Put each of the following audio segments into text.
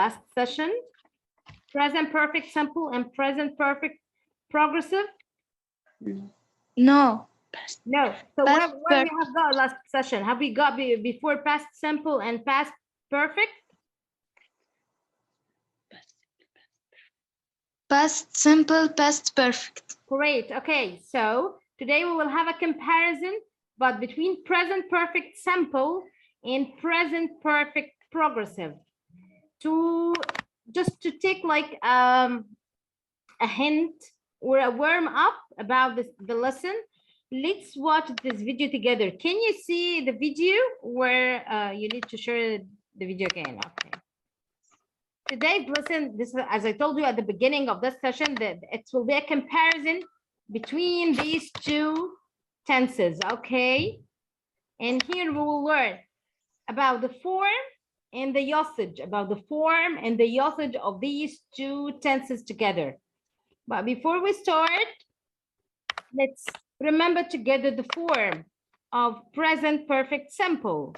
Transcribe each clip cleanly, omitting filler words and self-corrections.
last session? Present perfect simple and present perfect progressive? No. No. So Past what we have got last session? Have we got before past simple and past perfect? Past simple, past perfect. Great. Okay. So today we will have a comparison, but between present perfect simple and present perfect progressive. Just to take like a hint or a warm up about the lesson, let's watch this video together. Can you see the video where you need to share the video again? Okay. Today's lesson, this is, as I told you at the beginning of this session, that it will be a comparison between these two tenses, okay? And here we will learn about the form and the usage, about the form and the usage of these two tenses together. But before we start, let's remember together the form of present perfect simple.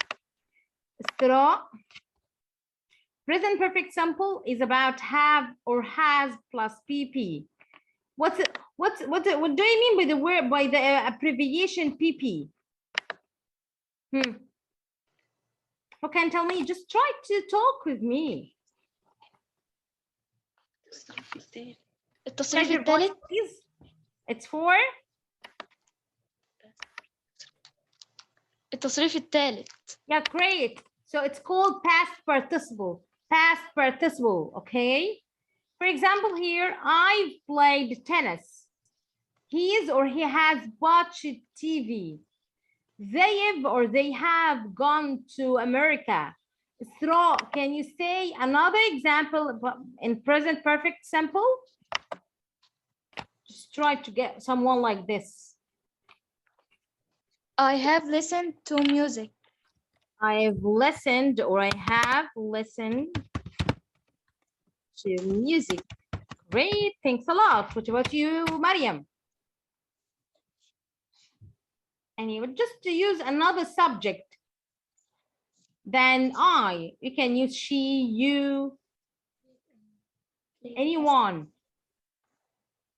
Present perfect simple is about have or has plus PP. What do you mean by the word, by the abbreviation PP? Who can tell me? Just try to talk with me. التصريف الثالث. It's for التصريف الثالث. Yeah, great. So it's called past participle. Past participle, okay? For example, here, I've played tennis. He's or he has watched TV. They've or they have gone to America. Can you say another example in present perfect simple? Just try to get someone like this. I have listened to music. I've listened or I have listened to music. Great, thanks a lot. What about you, Mariam? And you would just to use another subject than I. You can use she, you, anyone.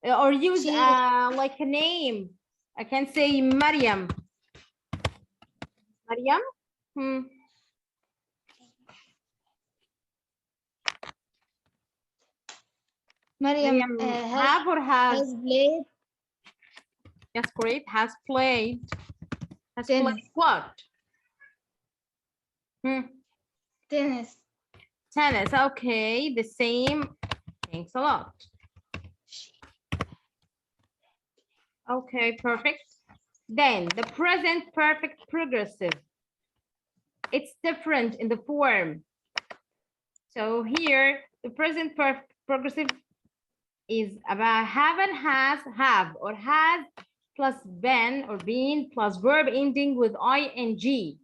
Or use like a name. I can say Mariam. Mariam? Mariam have or has played. Yes, great. Has played. Has Tennis. played what? Tennis. Tennis. Okay, the same. Thanks a lot. Okay, perfect. Then the present perfect progressive. It's different in the form. So here, the present perfect progressive is about have and has, have or has plus been or been plus verb ending with ing.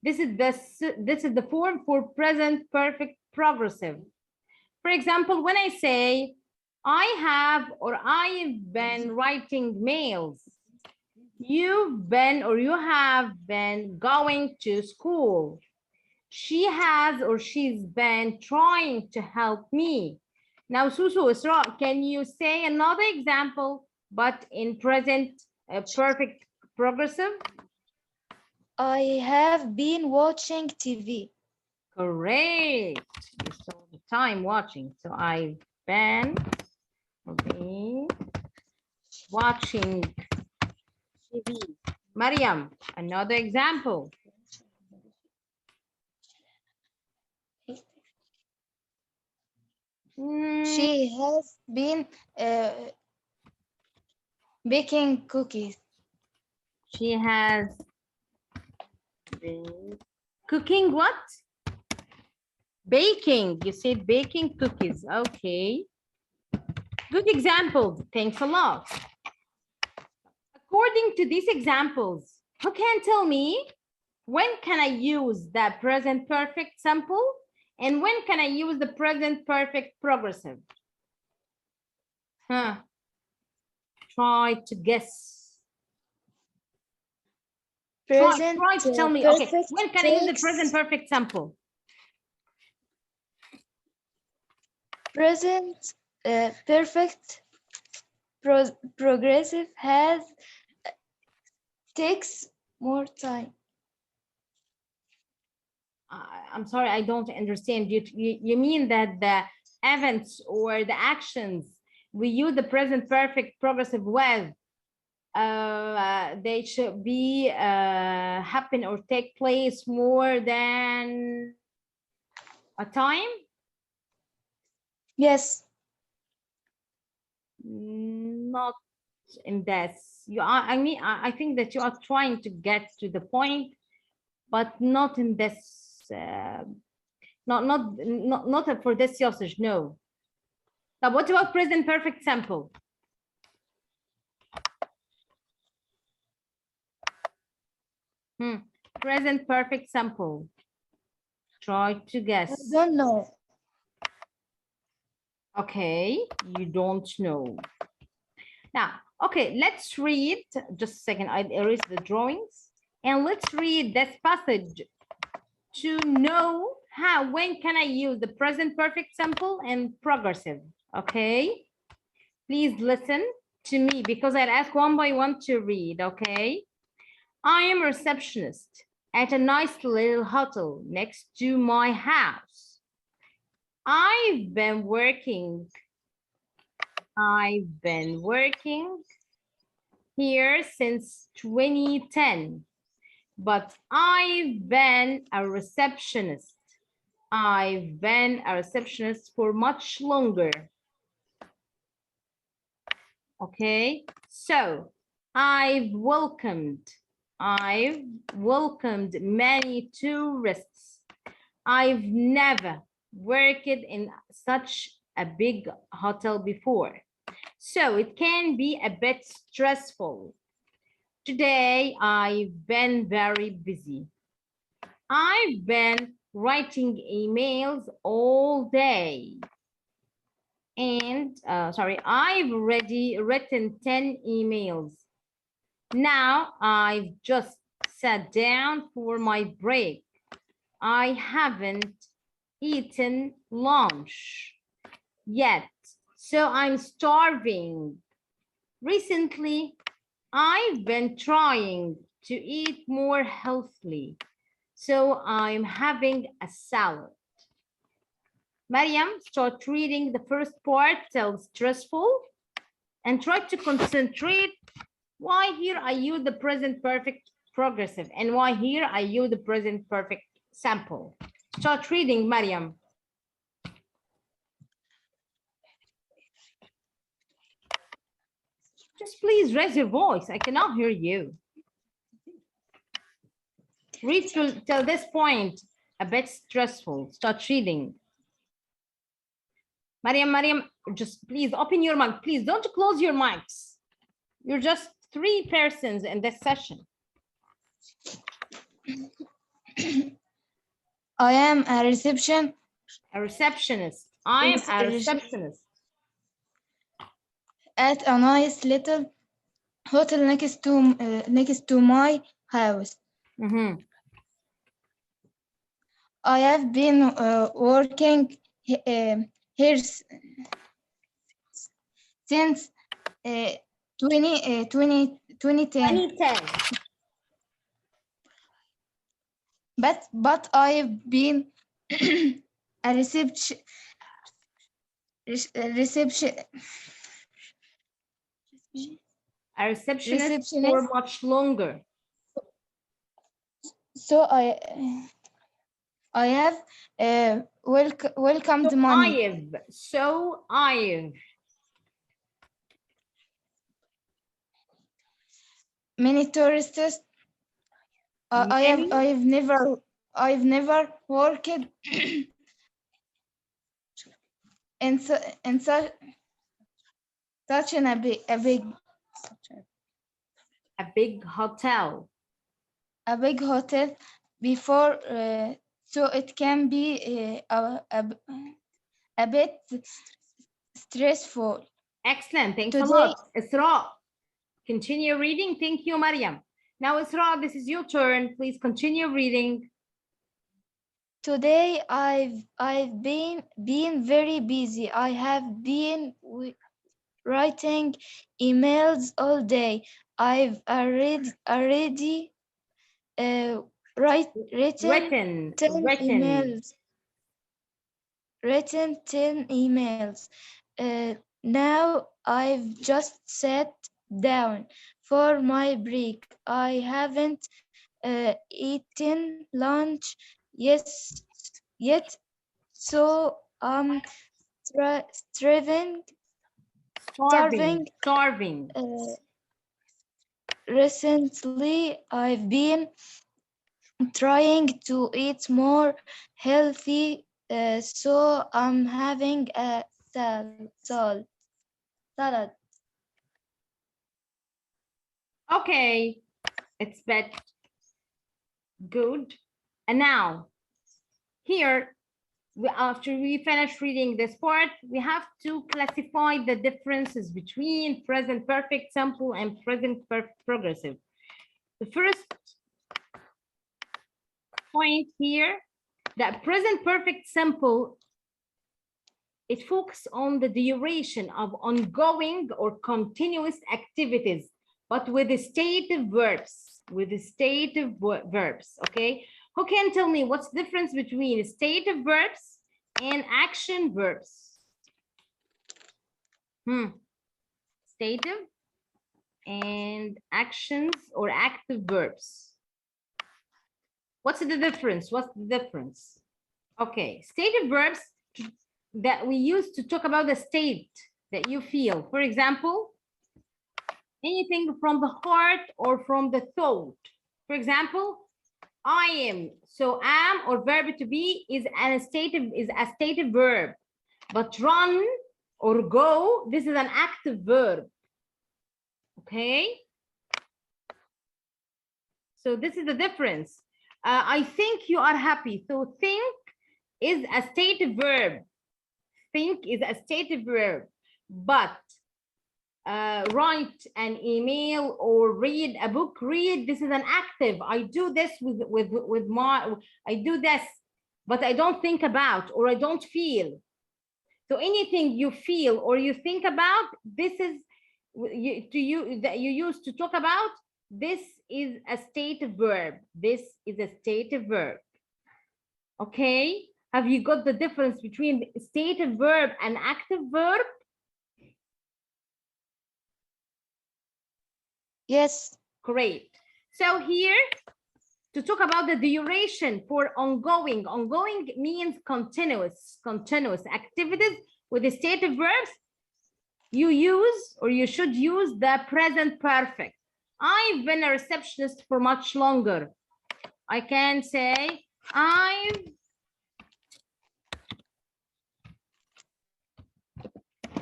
This is the form for present perfect progressive. For example, when I say I have or I've been writing mails, you've been or you have been going to school. She has or she's been trying to help me. Now, Susu, Isra, can you say another example, but in present perfect progressive? I have been watching TV. Great. You saw the time watching. So I've been watching TV. Mariam, another example. She has been baking cookies. She has been cooking what? Baking. You said baking cookies. Okay. Good examples. Thanks a lot. According to these examples, who can tell me when can I use the present perfect simple and when can I use the present perfect progressive? Try to guess. Try to tell me. Okay, when can I use the present perfect simple? Present perfect progressive has takes more time. I'm sorry, I don't understand. You mean that the events or the actions we use the present perfect progressive with, they should be happen or take place more than a time? Yes. Not in this. You are, I mean, I think that you are trying to get to the point, but not in this. Not for this usage. No. Now, what about present perfect simple? Present perfect simple. Try to guess. I don't know. Okay, you don't know. Now, okay, let's read. Just a second, I erased the drawings. And let's read this passage to know when can I use the present perfect simple and progressive. Okay, please listen to me because I'll ask one by one to read. Okay, I am a receptionist at a nice little hotel next to my house. I've been working here since 2010, but I've been a receptionist. I've been a receptionist for much longer. Okay, so I've welcomed many tourists. I've never worked in such a big hotel before, so it can be a bit stressful. Today, I've been very busy. I've been writing emails all day. And, I've already written 10 emails. Now, I've just sat down for my break. I haven't eaten lunch yet, so I'm starving. Recently, I've been trying to eat more healthily, so I'm having a salad. Mariam, start reading the first part till stressful and try to concentrate why here I use the present perfect progressive and why here I use the present perfect sample. Start reading, Mariam. Just please raise your voice. I cannot hear you. Read till this point, a bit stressful. Start reading. Mariam, just please open your mic. Please don't close your mics. You're just 3 persons in this session. I am a receptionist. I'm a receptionist. At a nice little hotel next to my house. I have been working here since 2010. But I've been a receptionist for much longer. So I have welcomed money. I've many tourists. I've never worked in such a big hotel. A big hotel before, so it can be a bit stressful. Excellent, thanks a lot. Isra, continue reading. Thank you, Mariam. Now, Isra, this is your turn. Please continue reading. Today I've been very busy. I have been writing emails all day. I've already written 10 emails. Written 10 emails. Now I've just sat down for my break. I haven't eaten lunch yet, so I'm starving. Recently, I've been trying to eat more healthy, so I'm having a salad. Okay, it's bad. Good. And now, here, after we finish reading this part, we have to classify the differences between present perfect simple and present perfect progressive. The first point here, that present perfect simple, it focuses on the duration of ongoing or continuous activities, but with the stative verbs, okay? Who can tell me what's the difference between stative verbs and action verbs? Stative and actions or active verbs. What's the difference? Okay, stative verbs that we use to talk about the state that you feel. For example, anything from the heart or from the thought. For example, I am. So am or verb to be is a stative verb. But run or go, this is an active verb. Okay? So this is the difference. I think you are happy. So think is a stative verb. Think is a stative verb. But write an email or read a book, this is an active. I do this I do this, but I don't think about or I don't feel. So anything you feel or you think about, this is that you use to talk about, this is a stative verb. Okay, have you got the difference between the stative verb and active verb? Yes. Great. So here, to talk about the duration for ongoing means continuous activities with the stative verbs, you use or you should use the present perfect. I've been a receptionist for much longer. I can say, I've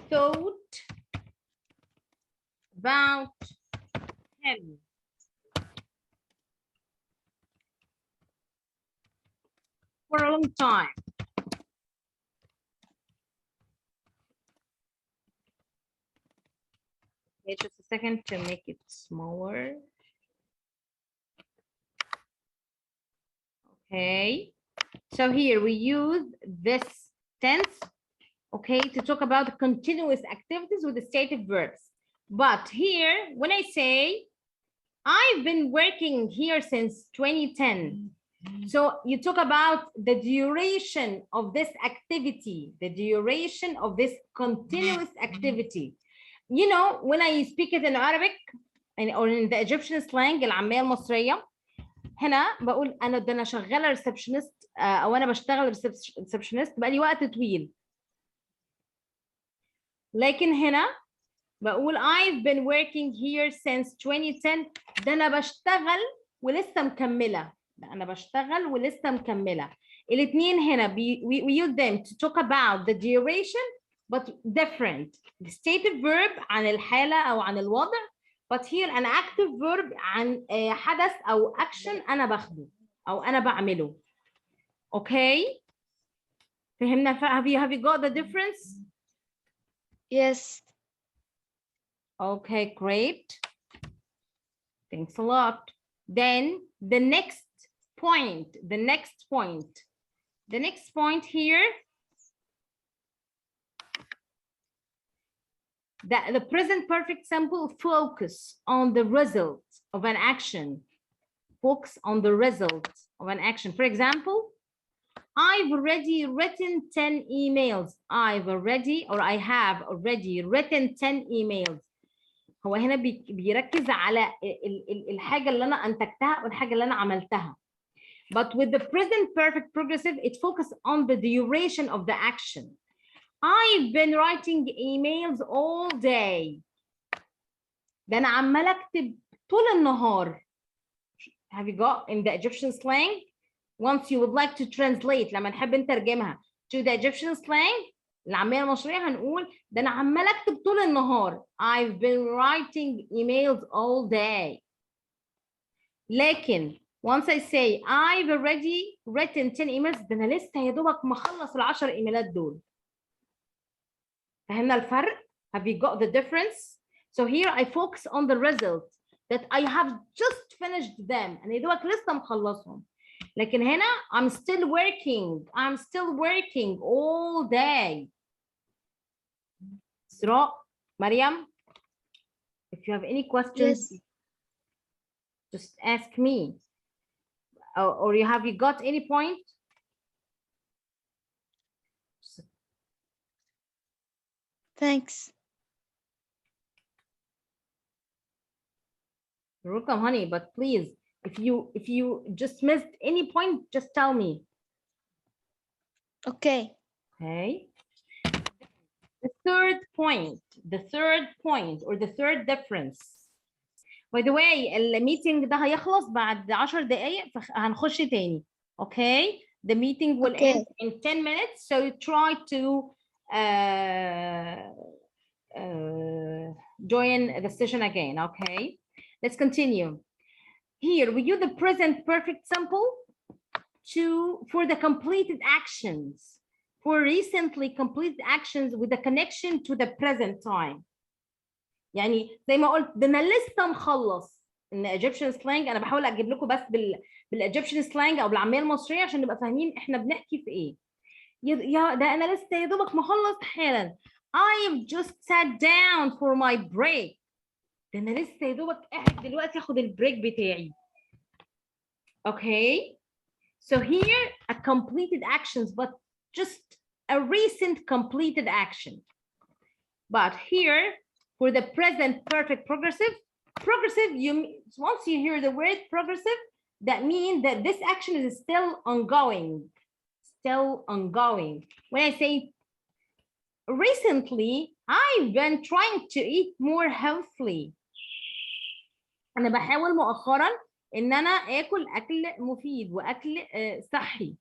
thought about him. For a long time. Okay, just a second to make it smaller. Okay, so here we use this tense, okay, to talk about the continuous activities with the stative verbs. But here, when I say, I've been working here since 2010. So you talk about the duration of this activity, the duration of this continuous activity. You know, when I speak it in Arabic or in the Egyptian slang, العامية المصرية، هنا بقول أنا شغالة ريسبشنست أو أنا بشتغل ريسبشنست بقالي وقت طويل. لكن هنا بقول I've been working here since 2010. ده أنا بشتغل ولسه مكملة. الاثنين هنا we use them to talk about the duration but different. The stative verb عن الحالة أو عن الوضع, but here an active verb عن حدث أو action أنا باخده أو أنا بعمله. Okay? فهمنا? Have you got the difference? Yes. Okay, great. Thanks a lot. Then the next point. The next point here, that the present perfect simple focus on the result of an action. Focus on the result of an action. For example, I've already written 10 emails. I have already written 10 emails. هو هنا بيركز على الحاجة اللي أنا أنتجتها والحاجة اللي أنا عملتها. But with the present perfect progressive, it focuses on the duration of the action. I've been writing emails all day. ده أنا عمال أكتب طول النهار. Have you got in the Egyptian slang? Once you would like to translate, لما نحب نترجمها to the Egyptian slang, العامية المصرية هنقول ده أنا عمال أكتب طول النهار. I've been writing emails all day. لكن once I say I've already written 10 emails, ده أنا لسه يا دوبك مخلص ال10 إيميلات دول. فهمنا الفرق؟ Have you got the difference? So here I focus on the result that I have just finished them. أنا يا دوبك لسه مخلصهم. لكن هنا I'm still working all day. إسراء, Mariam, if you have any questions, Yes. just ask me. Or have you got any point? Thanks. You're welcome, honey, but please, if you just missed any point, just tell me. Okay. Okay. The third point or the third difference. By the way, الميتنج ده هيخلص بعد 10 دقايق فهنخش تاني. Okay? The meeting will end in 10 minutes, so try to join the session again. Okay? Let's continue. Here we use the present perfect simple for the completed actions. For recently completed actions with a connection to the present time. يعني زي ما قلت ده انا لسه مخلص. ان Egyptian slang انا بحاول اجيب لكم بس بالEgyptian slang او بالعاميه المصريه عشان نبقى فاهمين احنا بنحكي في ايه. يا ده انا لسه يا دوبك مخلص حالا. I've just sat down for my break. ده انا لسه يا دوبك قاعد دلوقتي اخد البريك بتاعي. Okay. So here a completed actions, but just a recent completed action. But here for the present perfect progressive, once you hear the word progressive, that means that this action is still ongoing. When I say recently, I've been trying to eat more healthily. أنا بحاول مؤخرا إن أنا آكل أكل مفيد وأكل صحي.